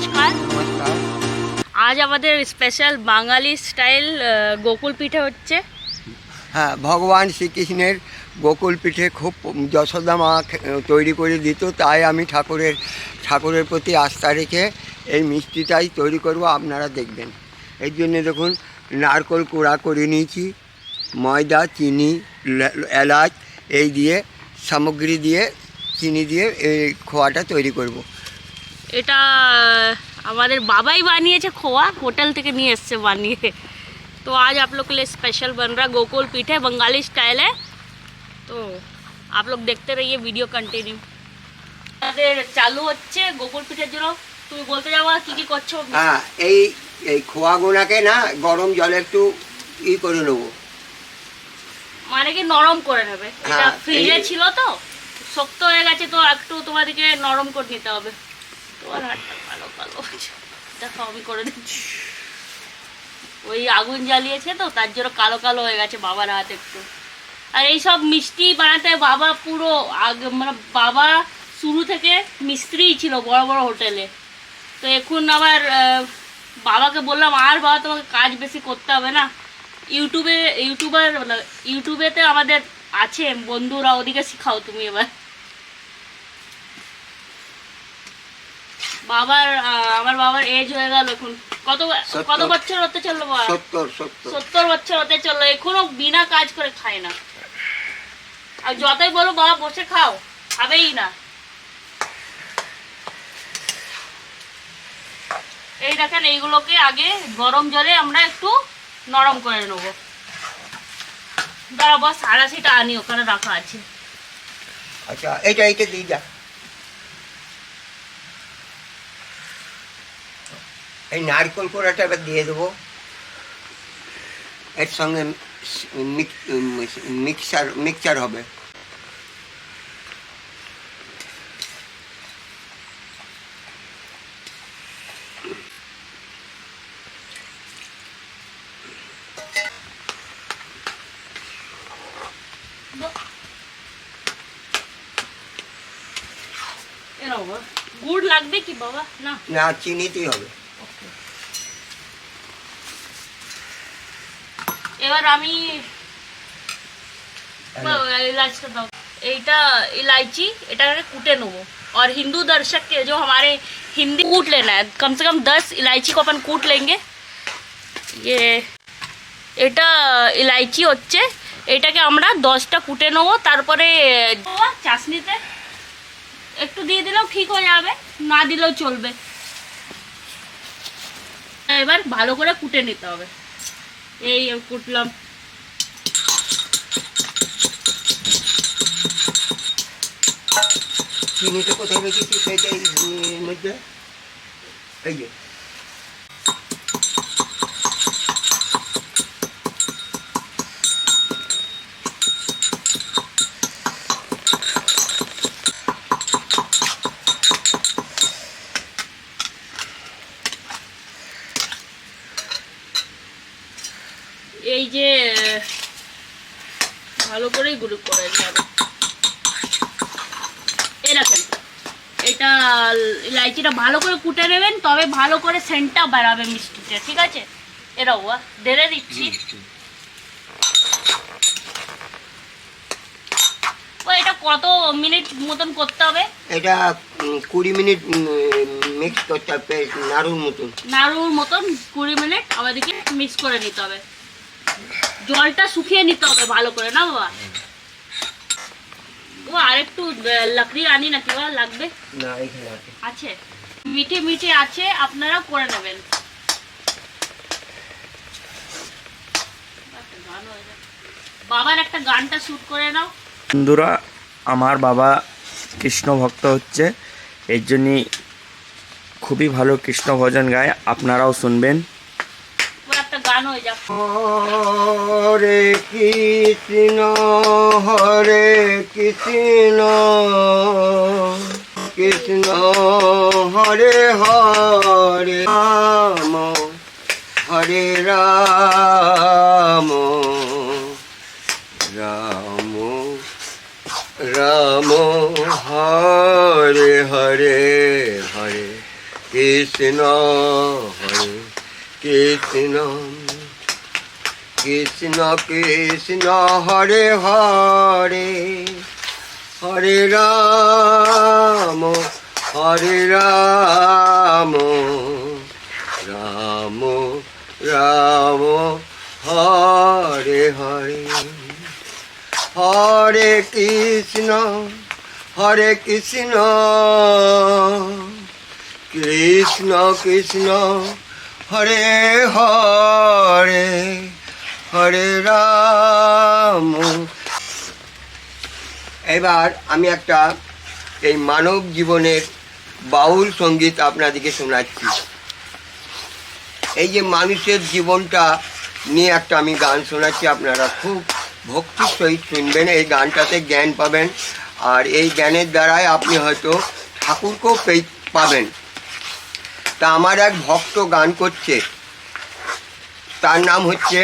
নমস্কার। আজ আমাদের স্পেশাল বাঙালি স্টাইল গোকুল পিঠে হচ্ছে। হ্যাঁ, ভগবান শ্রীকৃষ্ণের গোকুল পিঠে খুব যশোদা মা তৈরি করে দিত, তাই আমি ঠাকুরের প্রতি আস্থা রেখে এই মিষ্টিটাই তৈরি করব। আপনারা দেখবেন। এর জন্য দেখুন, নারকেল কুড়া করে নিয়েছি, ময়দা, চিনি, এলাচ এই দিয়ে সামগ্রী দিয়ে চিনি দিয়ে এই খোয়াটা তৈরি করব। এটা আমাদের বাবাই বানিয়েছে, খোয়া होटल থেকে নিয়ে এসছে বানিয়ে। तो आज आप लोग के लिए स्पेशल बन रहा गोकुल पीठे, बंगाली स्टाइल है। तो आप लोग देखते रहिए वीडियो कंटिन्यू। আমাদের চালু হচ্ছে গোকুল পিঠের জন্য। তুমি বলতে যাবা কি কি করছো? হ্যাঁ, এই খোয়াগুনাকে না গরম জলে একটু করে নেবো, মানে কি নরম করে নেবে। এটা হ্যাঁ, ফ্রিজে ছিল তো শক্ত হয়ে গেছে, তো একটু তোমাদেরকে নরম করে নিতে হবে। তোমার হাতটা কালো কালো দেখো, আমি করে দিচ্ছি। ওই আগুন জ্বালিয়েছে তো তার জন্য কালো কালো হয়ে গেছে বাবার হাত একটু। আর এইসব মিষ্টি বানাতে বাবা পুরো মানে বাবা শুরু থেকে মিস্ত্রিই ছিল বড় বড় হোটেলে। তো এখন আবার বাবাকে বললাম, আর বাবা তোমাকে কাজ বেশি করতে হবে না, ইউটিউবেতে আমাদের আছে বন্ধুরা, ওদিকে শিখাও তুমি এবার। আমার বাবার এজ হয়ে গেল এখন, কত বছর হতে চললো বাবা? 70 বছর হতে চললো, এখনো বিনা কাজ করে খায় না। আর যতই বলো বাবা বসে খাও, খাবেই না। এই দেখেন, এইগুলোকে আগে গরম জলে আমরা একটু নরম করে নেবো। দাঁড়া বস, আড়াশিটা আনি, ওখানে রাখা আছে। আচ্ছা, এইটা দিয়ে যা। এই নারকেল কোড়াটা এবার দিয়ে দেবো, এর সঙ্গে মিক্সচার হবে। গুড় লাগবে কি বাবা? না, চিনিতেই হবে। এবার আমি এইটা इलायची এটাকে কুটে নেবো। और हिंदू दर्शक के जो हमारे हिंदी कूट लेना है, कम से कम 10 इलायची को अपन कूट लेंगे। ये এটা ইলাইচি হচ্ছে, এটাকে আমরা 10টা কুটে নেবো। তারপরে চাশনিতে একটু দিয়ে দিলেও ঠিক হয়ে যাবে, না দিলেও চলবে। এবার ভালো করে কুটে নিতে হবে। এই কুটলাম। চিনিটা কোথায় রেখেছি সেটাই মধ্যে, এই যে এই যে ভালো করেই গুঁড়ো করে যাবে। এই দেখেন, এটা ইলাইচিটা ভালো করে কুটে নেবেন, তবে ভালো করে সেন্টটা বাড়াবে মিষ্টিতে, ঠিক আছে? এরাও ঢেলে দিচ্ছি। এটা কত মিনিট মতন করতে হবে? এটা 20 মিনিট মিক্স করতে হবে, নাড়ুর মতন 20 মিনিট আমাদেরকে মিক্স করে নিতে হবে। জলটা শুকিয়ে নিতে হবে ভালো করে, না বাবা? ও আরেকটু লাকড়ি আনি না, কি লাগবে? না, এখানে আছে, মিঠে মিঠে আছে, আপনারা করে নেবেন। বাবার একটা গানটা শুট করে নাও। বন্ধুরা, আমার বাবা কৃষ্ণ ভক্ত হচ্ছে, এর জন্যই খুবই ভালো কৃষ্ণ ভজন গায়, আপনারাও শুনবেন। গান হয়ে যাক। হরে কৃষ্ণ হরে কৃষ্ণ কৃষ্ণ হরে হরে রাম হরে রাম রাম রাম হরে হরে হরে কৃষ্ণ হরে কৃষ্ণ কৃষ্ণ কৃষ্ণ হরে হরে হরে রাম রাম রাম হরে হরে হরে কৃষ্ণ কৃষ্ণ কৃষ্ণ হরে হরে হরে রাম। এবার আমি একটা এই মানব জীবনের বাউল সঙ্গীত আপনাদেরকে শোনাচ্ছি। এই যে মানুষের জীবনটা নিয়ে একটা আমি গান শোনাচ্ছি, আপনারা খুব ভক্তির সহিত শুনবেন। এই গানটাতে জ্ঞান পাবেন, আর এই জ্ঞানের দ্বারাই আপনি হয়তো ঠাকুরকেও পাবেন। তা আমার এক ভক্ত গান করছে, তার নাম হচ্ছে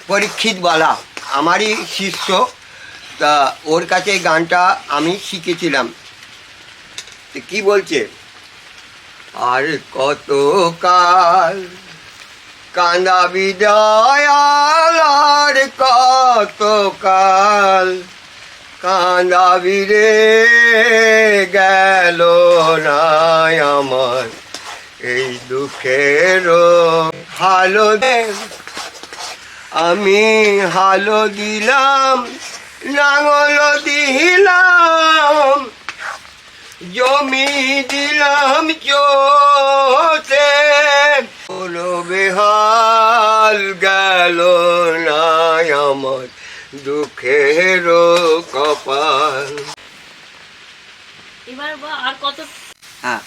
পরীক্ষিত বালা, আমারই শিষ্য। তা ওর কাছে এই গানটা আমি শিখেছিলাম। কি বলছে, আর কত কাল কাঁদাবি দয়াল, আর কত কাল কাঁদাবি রে, গেল না আমার এই দুঃখের হালো। আমি হালো দিলাম, লাঙল দিলাম, জমি দিলাম চোতে, হলো বেহাল, গেল না আমার দুঃখের কপাল। এবার আর কত? হ্যাঁ,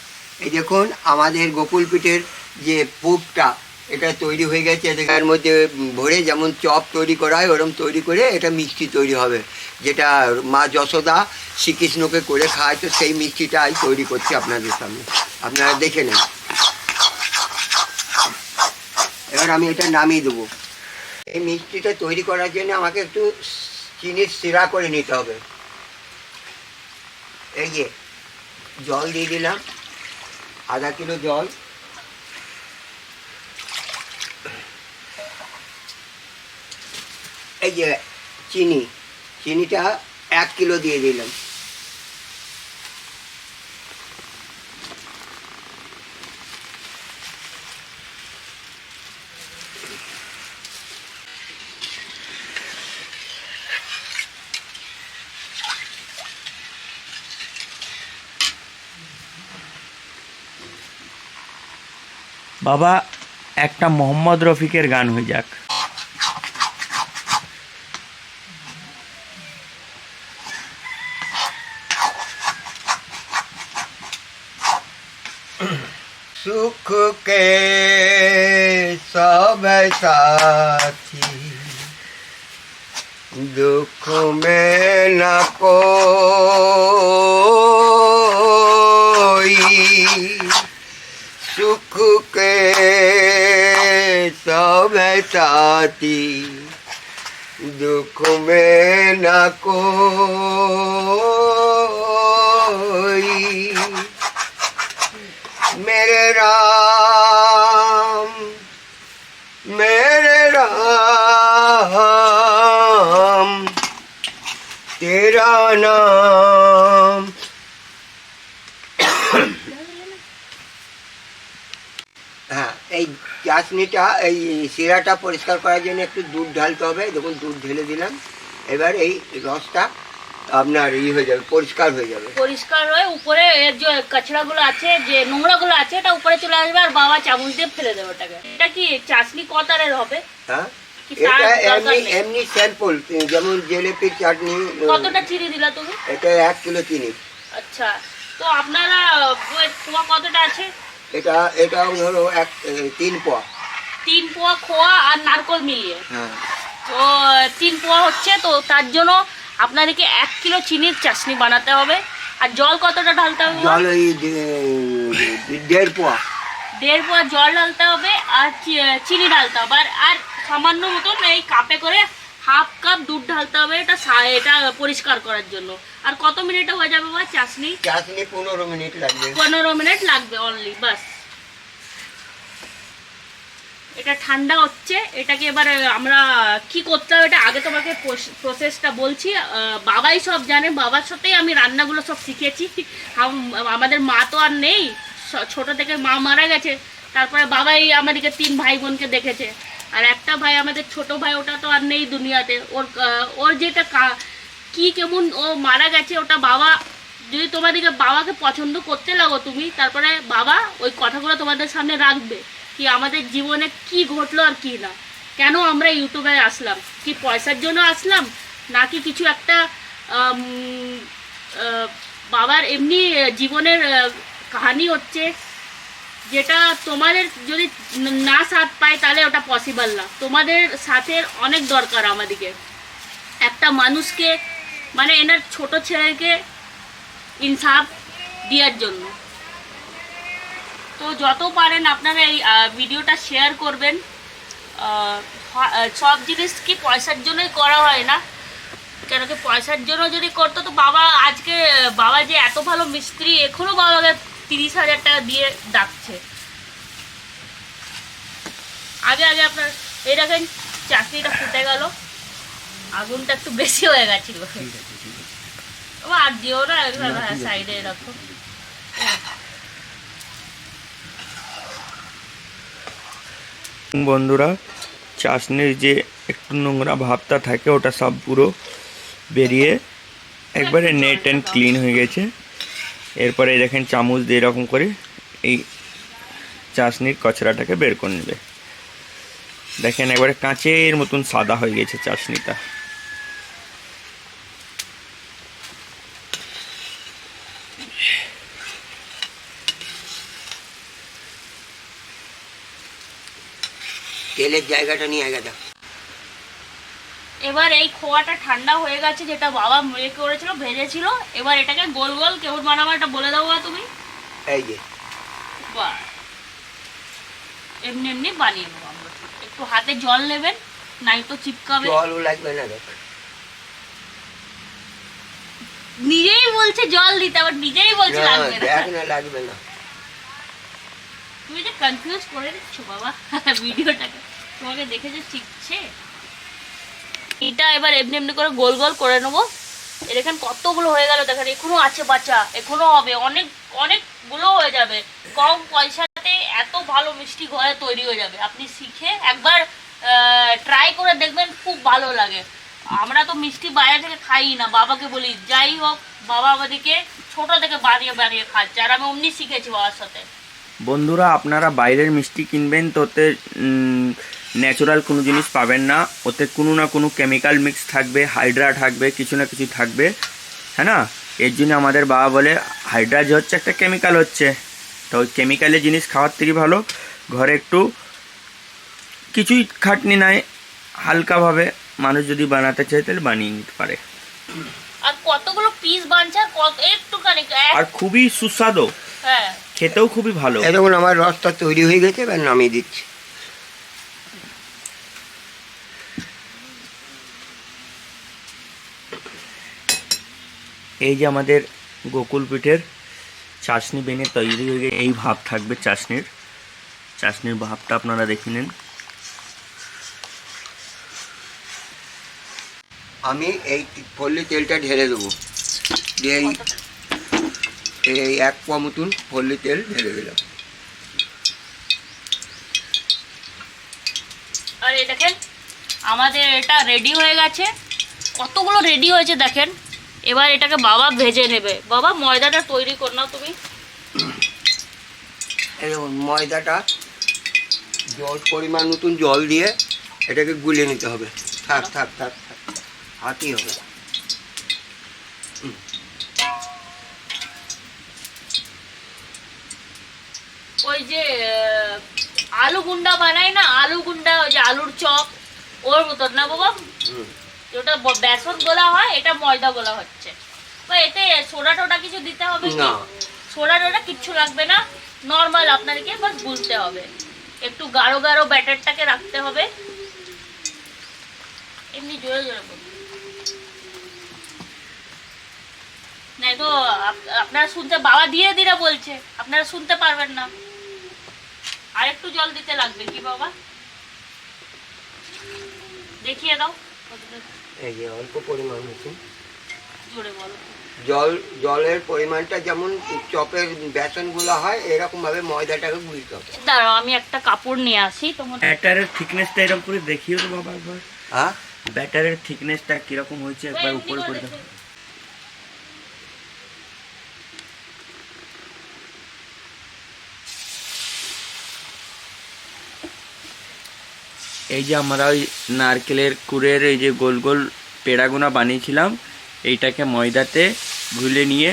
এই দেখুন আমাদের গোকুল পিঠের যে পুরটা এটা তৈরি হয়ে গেছে। এর মধ্যে ভরে যেমন চপ তৈরি করা হয় ওরকম তৈরি করে এটা মিষ্টি তৈরি হবে, যেটা মা যশোদা শ্রীকৃষ্ণকে করে খায়। তো সেই মিষ্টিটাই তৈরি করছি আপনাদের সামনে, আপনারা দেখে নেন। এবার আমি এটা নামিয়ে দেবো। এই মিষ্টিটা তৈরি করার জন্য আমাকে একটু চিনির শিরা করে নিতে হবে। এই যে জল দিয়ে দিলাম, আধা কিলো জল। এই যে চিনিটা 1 কিলো দিয়ে দিলাম। বাবা একটা মোহাম্মদ রফিকের গান হয়ে যাক। सुख के सब साथी, दुख में न कोई, सुख के सब साथी, दुख में न कोई, मेरे राम तेरा नाम। হ্যাঁ, এই চাশনিটা এই শিরাটা পরিষ্কার করার জন্য একটু দুধ ঢালতে হবে। দেখুন দুধ ঢেলে দিলাম। এবার এই রসটা আপনার হয়ে যাবে, পরিষ্কার হয়ে যাবে। পরিষ্কার হয়ে উপরে এর যে কাছড়াগুলো আছে, যে নোংরাগুলো আছে, এটা উপরে চলে আসবে, আর বাবা চামচ দিয়ে ফেলে দেবে ওটাকে। এটা কি চাটনি কতারের হবে? হ্যাঁ, এটা এমনি স্যাম্পল, যেমন জিলিপির চাটনি। কতটা চিনি দিলা তুমি? এটা 1 কিলো চিনি। আচ্ছা, তো আপনারা খোয়া কতটা আছে? এটা ধরো 3 পোয়া। 3 পোয়া খোয়া আর নারকল মিলিয়ে। হ্যাঁ, তো 3 পোয়া হচ্ছে। তো তার জন্য আপনাদেরকে 1 কিলো চিনির চাশনি বানাতে হবে। আর জল কতটা ঢালতে হবে? জল ওই 1.5 পোয়া। 1.5 পোয়া জল ঢালতে হবে, আর চিনি ঢালতে হবে। আর সামান্য মতন এই কাপে করে কাপ দুধ ঢালতে হবে, এটা পরিষ্কার করার জন্য। আর কত মিনিটে হয়ে যাবে বা চাশনি? চাশনি 15 মিনিট লাগবে। 15 মিনিট লাগবে অনলি, বাস। এটা ঠান্ডা হচ্ছে, এটাকে এবার আমরা কি করতে হবে এটা আগে তোমাকে প্রসেসটা বলছি। বাবাই সব জানে, বাবার সাথেই আমি রান্নাগুলো সব শিখেছি। আমাদের মা তো আর নেই, ছোট থেকে মা মারা গেছে, তারপরে বাবাই আমাদেরকে 3 ভাই বোনকে দেখেছে। আর একটা ভাই আমাদের ছোট ভাই, ওটা তো আর নেই দুনিয়াতে। ওর যেটা কি কেমন ও মারা গেছে, ওটা বাবা, যদি তোমাদেরকে বাবাকে পছন্দ করতে লাগো তুমি, তারপরে বাবা ওই কথাগুলো তোমাদের সামনে রাখবে কি আমাদের জীবনে কি ঘটলো আর কি না, কেন আমরা ইউটিউবে আসলাম, কি পয়সার জন্য আসলাম নাকি কিছু একটা বাবার এমনি জীবনের কাহিনী হচ্ছে, যেটা তোমাদের যদি না সাথ পায় তাহলে ওটা পসিবল না। তোমাদের সাথের অনেক দরকার আমাদেরকে, একটা মানুষকে মানে এনার ছোট ছেলেকে ইনসাফ দেওয়ার জন্য। তো যত পারেন আপনারা এই ভিডিওটা শেয়ার করবেন। সব জিনিস কি পয়সার জন্যই করা হয় না, কেন কি পয়সার জন্য যদি করতো তো বাবা আজকে, বাবা যে এত ভালো মিস্ত্রি, এখনো বাবাকে 30,000 টাকা দিয়ে ডাকছে। আগে আগে আপনার এই দেখেন চাকরিটা ফুটে গেল, আগুনটা একটু বেশি হয়ে গেছিল। আর দিও না, সাইডে রাখো। বন্ধুরা, চাশনির যে একটু নোংরা ভাবটা থাকে ওটা সব পুরো বেরিয়ে একবারে নেট অ্যান্ড ক্লিন হয়ে গেছে। এরপরে দেখেন চামচ দিয়ে এরকম করে এই চাশনির কচরাটাকে বের করে নেবে। দেখেন একবারে কাঁচের মতন সাদা হয়ে গেছে চাশনিটা। তেলের জায়গাটা নিয়ে গেছে। এবার এই খোয়াটা ঠান্ডা হয়ে গেছে, যেটা বাবা মেয়ে করেছিল, ভেজেছিল। এবার এটাকে গোল গোল কেমন বানাবো এটা বলে দাও তুমি। এই যে এমনি এমনি বানিয়ে নেবো আমরা। একটু হাতে জল নেবেন, নাই তো চিপকাবে। জলও লাগবে না, দেখ নিজেই বলছে জল দিতে, আবার নিজেই বলছে লাগবে না। দেখ না, লাগবে না। তুমি যে কনফিউজ করে দিচ্ছ বাবা ভিডিওটাকে, তোমাকে দেখে যে শিখছে। এটা এবার এমনি এমনি করে গোল গোল করে নেবো। দেখেন কতগুলো হয়ে গেল, দেখেন এখনো আছে বাচ্চা, এখনো হবে, অনেক অনেকগুলো হয়ে যাবে। কম পয়সাতে এত ভালো মিষ্টি ঘরে তৈরি হয়ে যাবে। আপনি শিখে একবার ট্রাই করে দেখবেন, খুব ভালো লাগে। আমরা তো মিষ্টি বাইরে থেকে খাই না, বাবাকে বলি যাই হোক, বাবা আমাদেরকে ছোট থেকে বানিয়ে বানিয়ে খাচ্ছে, আর আমি অমনি শিখেছি বাবার সাথে। বন্ধুরা, আপনারা বাইরের মিষ্টি কিনবেন তো ওতে ন্যাচারাল কোনো জিনিস পাবেন না, ওতে কোনো না কোনো কেমিক্যাল মিক্স থাকবে, হাইড্রা থাকবে, কিছু না কিছু থাকবে, হ্যাঁ না। এর জন্য আমাদের বাবা বলে হাইড্রা যে হচ্ছে একটা কেমিক্যাল হচ্ছে, তো ওই কেমিক্যালের জিনিস খাওয়ার থেকে ভালো ঘরে একটু কিছুই খাটনি নাই, হালকাভাবে মানুষ যদি বানাতে চায় তাহলে বানিয়ে নিতে পারে। আর কতগুলো পিস বানছে, কত একটুখানি, আর খুবই সুস্বাদু, হ্যাঁ খেতেও খুবই ভালো। দেখুন আমার রসটা তৈরি হয়ে গেছে, এবার নামিয়ে দিচ্ছি। এই যে আমাদের গোকুল পিঠের চাশনি বেনে তৈরি হয়ে গেছে। এই ভাব থাকবে চাশনির ভাবটা আপনারা দেখে নিন। আমি এই ফল্লি তেলটা ঢেলে দেবো, দিয়ে এই 1 পোয়া মতন ফল্লি তেল ঢেলে দিলাম। আর এই দেখেন আমাদের এটা রেডি হয়ে গেছে, কতগুলো রেডি হয়েছে দেখেন। এবার এটাকে বাবা ভেজে নেবে। বাবা ময়দাটা তৈরি কর নাও তুমি। এই দেখুন ময়দাটা পরিমাণ মতন জল দিয়ে এটাকে গুলে নিতে হবে। থাক থাক থাক থাক, হাতই হবে। ওই যে আলু গুন্ডা বানাই না, আলু গুন্ডা, ওই যে আলুর চপ, ওর মতন না বাবা। যেটা বেসন গোলা হয়, এটা ময়দা গোলা হচ্ছে। বা এতে সোডা টোডা কিছু দিতে হবে না, সোডা টোডা কিচ্ছু লাগবে না, নর্মাল আপনাদেরকে বাস গুলতে হবে। একটু গাঢ় গাঢ় ব্যাটারটাকে রাখতে হবে। এমনি জোরে জোরে বলুন। না তো আপনারা শুনতে, বাবা ধীরে ধীরে বলছে, আপনারা শুনতে পারবেন না। আর একটু জল দিতে লাগবে কি বাবা, দেখিয়ে দাও। এই যে অল্প পরিমাণ হচ্ছে, জোরে বলো। জলের পরিমাণটা যেমন চপের বেসনগুলো হয় এরকম ভাবে ময়দাটাকে গুলতে হবে। দাঁড়াও আমি একটা কাপড় নিয়ে আসি তোমার। ব্যাটারের থিকনেসটা এরকম করে দেখিও তো বাবা একবার। হ্যাঁ, ব্যাটারের থিকনেসটা কিরকম হয়েছে একবার উপরে করে দেখো। এই যে আমরা ওই নারকেলের কুড়ের এই যে গোল গোল পেড়াগুনা বানিয়েছিলাম, এইটাকে ময়দাতে গুলে নিয়ে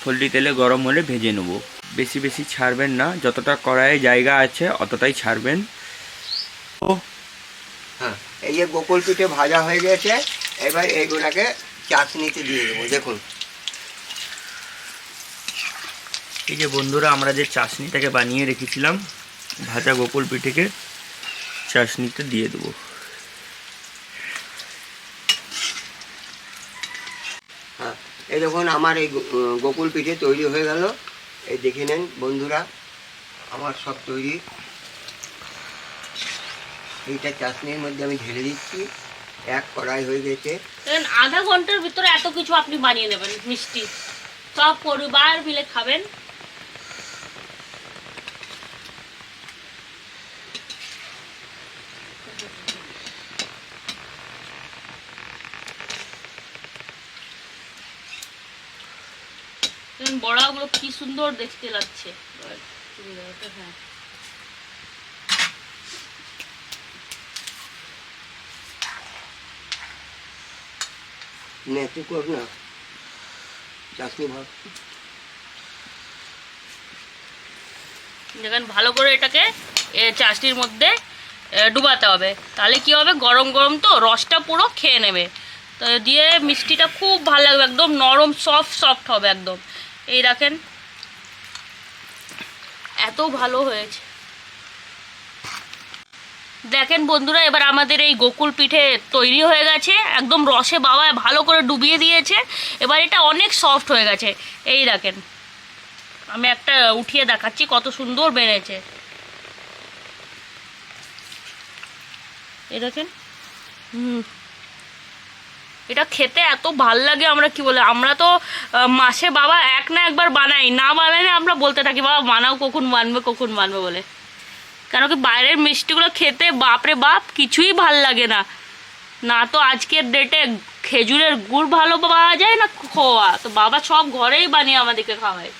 ফল্টি তেলে গরম হলে ভেজে নেব। বেশি বেশি ছাড়বেন না, যতটা কড়াইয়ে জায়গা আছে অতটাই ছাড়বেন। হ্যাঁ, এই যে গোকুল পিঠে ভাজা হয়ে গেছে, এবার এইগুলাকে চাটনিতে দিয়ে দেবো। দেখুন এই যে বন্ধুরা, আমরা যে চাশনিটাকে বানিয়ে রেখেছিলাম ভাজা গোকুল পিঠেকে চাশনিতে দিয়ে দেবো। হ্যাঁ, এই দেখুন আমার এই গোকুল পিঠে তৈরি হয়ে গেল। এই দেখে নেন বন্ধুরা, আমার সব তৈরি। এইটা চাটনির মধ্যে আমি ঢেলে দিচ্ছি, এক কড়াই হয়ে গেছে। আধা ঘন্টার ভিতরে এত কিছু আপনি বানিয়ে নেবেন মিষ্টি, সব পরিবার মিলে খাবেন। বড়াগুলো কি সুন্দর দেখতে লাগছে। হ্যাঁ, নে তুই কর না চাটনি ভাব। দেখেন ভালো করে এটাকে চাটনির মধ্যে ডুবাতে হবে, তাহলে কি হবে, গরম গরম তো রসটা পুরো খেয়ে নেবে। তো দিয়ে মিষ্টিটা খুব ভালো লাগবে, একদম নরম সফট সফট হবে একদম। এই দেখেন এত ভালো হয়েছে। দেখেন বন্ধুরা, এবার আমাদের এই গোকুল পিঠে তৈরি হয়ে গেছে, একদম রসে বাবা ভালো করে ডুবিয়ে দিয়েছে। এবার এটা অনেক সফট হয়ে গেছে। এই দেখেন আমি একটা উঠিয়ে দেখাচ্ছি কত সুন্দর বেড়েছে। এই দেখেন, এটা খেতে এত ভাল লাগে, আমরা কি বলে, আমরা তো মাসে বাবা এক না একবার বানাই, না বানাইলে আমরা বলতে থাকি বাবা বানাও, কখন বানবে বলে। কেন কি বাইরের মিষ্টিগুলো খেতে বাপরে বাপ কিছুই ভাল লাগে না। না তো আজকের ডেটে খেজুরের গুড় ভালো পাওয়া যায় না খোয়া, তো বাবা সব ঘরেই বানিয়ে আমাদেরকে খাওয়ায়।